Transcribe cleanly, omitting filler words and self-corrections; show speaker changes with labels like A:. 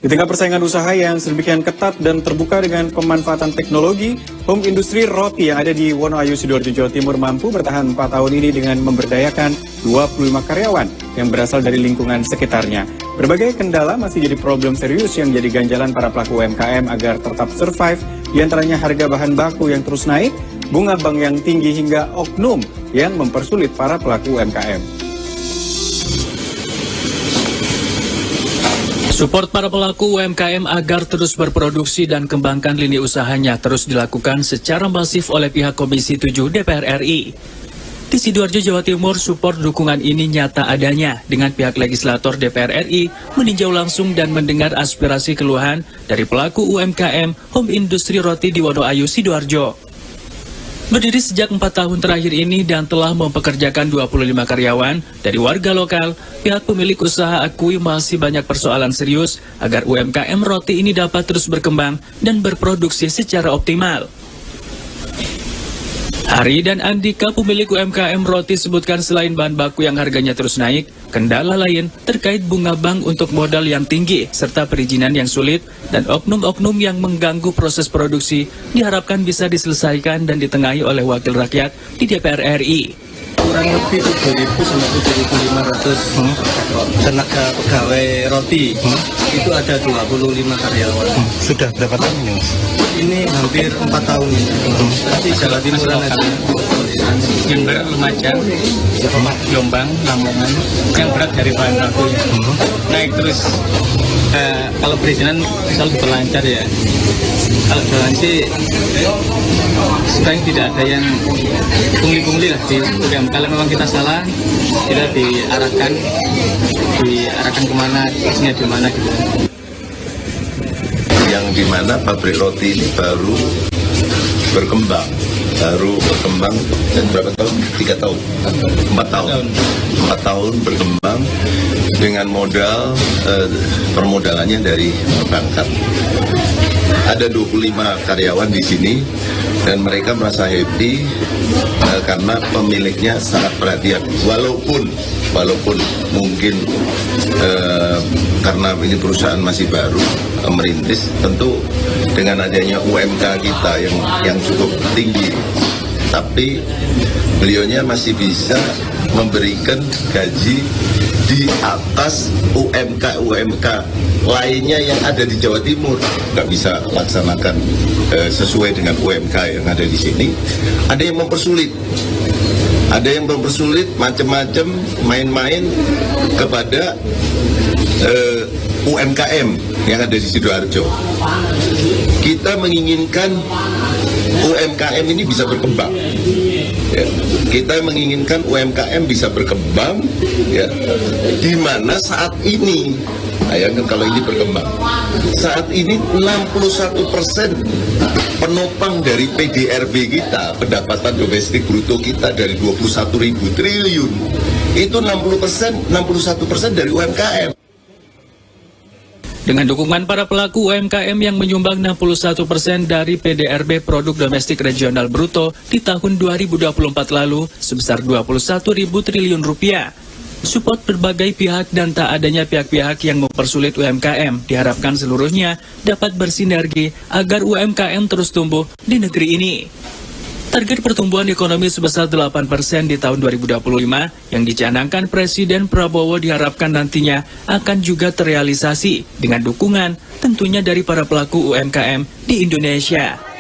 A: Di tengah persaingan usaha yang sedemikian ketat dan terbuka dengan pemanfaatan teknologi, home industri roti yang ada di Wonoayu, Sidoarjo, Jawa Timur mampu bertahan 4 tahun ini dengan memberdayakan 25 karyawan yang berasal dari lingkungan sekitarnya. Berbagai kendala masih jadi problem serius yang jadi ganjalan para pelaku UMKM agar tetap survive, diantaranya harga bahan baku yang terus naik, bunga bank yang tinggi hingga oknum yang mempersulit para pelaku UMKM.
B: Support para pelaku UMKM agar terus berproduksi dan kembangkan lini usahanya terus dilakukan secara masif oleh pihak Komisi 7 DPR RI. Di Sidoarjo, Jawa Timur, support dukungan ini nyata adanya dengan pihak legislator DPR RI meninjau langsung dan mendengar aspirasi keluhan dari pelaku UMKM home industri roti di Wonoayu, Sidoarjo. Berdiri sejak 4 tahun terakhir ini dan telah mempekerjakan 25 karyawan dari warga lokal, pihak pemilik usaha akui masih banyak persoalan serius agar UMKM roti ini dapat terus berkembang dan berproduksi secara optimal. Hari dan Andika, pemilik UMKM roti, sebutkan selain bahan baku yang harganya terus naik, kendala lain terkait bunga bank untuk modal yang tinggi, serta perizinan yang sulit, dan oknum-oknum yang mengganggu proses produksi diharapkan bisa diselesaikan dan ditengahi oleh wakil rakyat di DPR RI.
C: Kurang lebih 7.000 sampai 7.500 tenaga pegawai roti. Itu ada 25 karyawan.
D: Sudah berapa tahun ini, Mas?
C: Ini hampir 4 tahun ini. Tapi Jawa Timuran aja.
E: Yang berat Lumajang, Jombang, Lamongan, yang berat dari bahan baku. Naik terus. Kalau perizinan selalu berlancar ya. Kalau jalan sih sekarang tidak ada yang pungli-pungli lah di UMKM. Kalau memang kita salah, kita diarahkan kemana, isinya di mana gitu.
F: Yang dimana pabrik roti ini baru berkembang dan berapa tahun? 3 tahun, 4 tahun berkembang dengan modal permodalannya dari perbankan. Ada 25 karyawan di sini dan mereka merasa happy karena pemiliknya sangat perhatian. Walaupun mungkin karena ini perusahaan masih baru merintis, tentu dengan adanya UMK kita yang cukup tinggi, tapi beliaunya masih bisa memberikan gaji di atas UMK lainnya yang ada di Jawa Timur. Nggak bisa laksanakan sesuai dengan UMK yang ada di sini. Ada yang mempersulit macam-macam, main-main kepada UMKM yang ada di Sidoarjo. Kita menginginkan UMKM ini bisa berkembang. Ya. Kita menginginkan UMKM bisa berkembang, ya, di mana saat ini, bayangkan kalau ini berkembang, saat ini 61% penopang dari PDRB kita, pendapatan domestik bruto kita dari 21.000 triliun, itu 61% dari UMKM.
B: Dengan dukungan para pelaku UMKM yang menyumbang 61% dari PDRB Produk Domestik Regional Bruto di tahun 2024 lalu sebesar 21.000 triliun rupiah. Support berbagai pihak dan tak adanya pihak-pihak yang mempersulit UMKM diharapkan seluruhnya dapat bersinergi agar UMKM terus tumbuh di negeri ini. Target pertumbuhan ekonomi sebesar 8% di tahun 2025 yang dicanangkan Presiden Prabowo diharapkan nantinya akan juga terrealisasi dengan dukungan tentunya dari para pelaku UMKM di Indonesia.